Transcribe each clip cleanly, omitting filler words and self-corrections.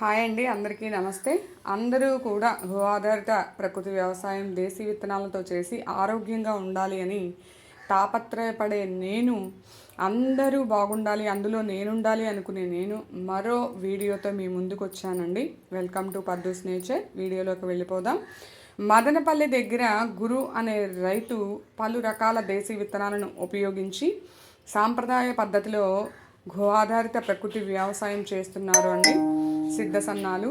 Hi అండి, అందరికీ నమస్తే. అందరూ కూడా గో ఆధారిత ప్రకృతి వ్యవసాయం దేశీ విత్తనాలతో చేసి ఆరోగ్యంగా ఉండాలి అని తాపత్రయపడే నేను, అందరూ బాగుండాలి అందులో నేనుండాలి అనుకునే నేను మరో వీడియోతో మీ ముందుకు వచ్చానండి. వెల్కమ్ టు పర్దూస్ నేచర్. వీడియోలోకి వెళ్ళిపోదాం. మదనపల్లి దగ్గర గురు అనే రైతు పలు రకాల దేశీ విత్తనాలను ఉపయోగించి సాంప్రదాయ పద్ధతిలో గో ఆధారిత ప్రకృతి వ్యవసాయం చేస్తున్నారు అండి. సిద్ధ సన్నాలు,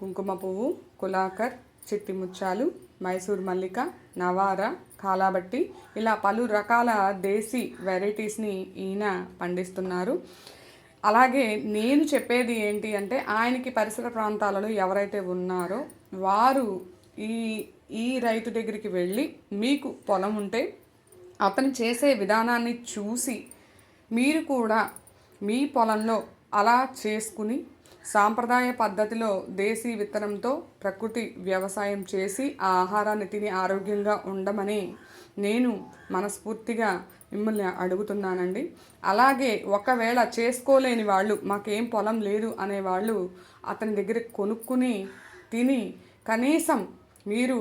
కుంకుమ పువ్వు, కులాకర్, చిట్టి ముత్యాలు, మైసూర్ మల్లిక, నవార, కాలాబట్టి ఇలా పలు రకాల దేశీ వెరైటీస్ని ఈయన పండిస్తున్నారు. అలాగే నేను చెప్పేది ఏంటి అంటే, ఆయనకి పరిసర ప్రాంతాలలో ఎవరైతే ఉన్నారో వారు ఈ ఈ రైతు దగ్గరికి వెళ్ళి మీకు పొలం ఉంటే అతను చేసే విధానాన్ని చూసి మీరు కూడా మీ పొలంలో అలా చేసుకుని సాంప్రదాయ పద్ధతిలో దేశీ విత్తనంతో ప్రకృతి వ్యవసాయం చేసి ఆ ఆహారాన్ని తిని ఆరోగ్యంగా ఉండమని నేను మనస్ఫూర్తిగా మిమ్మల్ని అడుగుతున్నానండి. అలాగే ఒకవేళ చేసుకోలేని వాళ్ళు, మాకేం పొలం లేదు అనేవాళ్ళు అతని దగ్గర కొనుక్కుని తిని కనీసం మీరు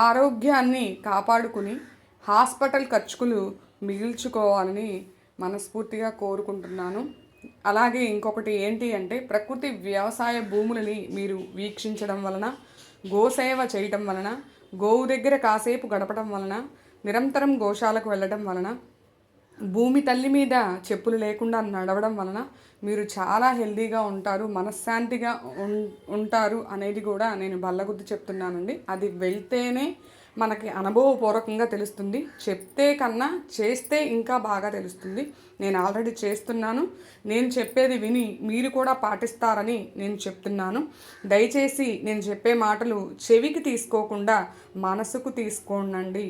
ఆరోగ్యాన్ని కాపాడుకుని హాస్పిటల్ ఖర్చులు మిగిల్చుకోవాలని మనస్ఫూర్తిగా కోరుకుంటున్నాను. అలాగే ఇంకొకటి ఏంటి అంటే, ప్రకృతి వ్యవసాయ భూములని మీరు వీక్షించడం వలన, గోసేవ చేయటం వలన, గోవు దగ్గర కాసేపు గడపడం వలన, నిరంతరం గోశాలకు వెళ్ళడం వలన, భూమి తల్లి మీద చెప్పులు లేకుండా నడవడం వలన మీరు చాలా హెల్తీగా ఉంటారు, మనశ్శాంతిగా ఉంటారు అనేది కూడా నేను బల్లగుద్ది చెప్తున్నానండి. అది వెళ్తేనే మనకి అనుభవపూర్వకంగా తెలుస్తుంది. చెప్తే కన్నా చేస్తే ఇంకా బాగా తెలుస్తుంది. నేను ఆల్రెడీ చేస్తున్నాను. నేను చెప్పేది విని మీరు కూడా పాటిస్తారని నేను చెప్తున్నాను. దయచేసి నేను చెప్పే మాటలు చెవికి తీసుకోకుండా మనసుకు తీసుకోండి.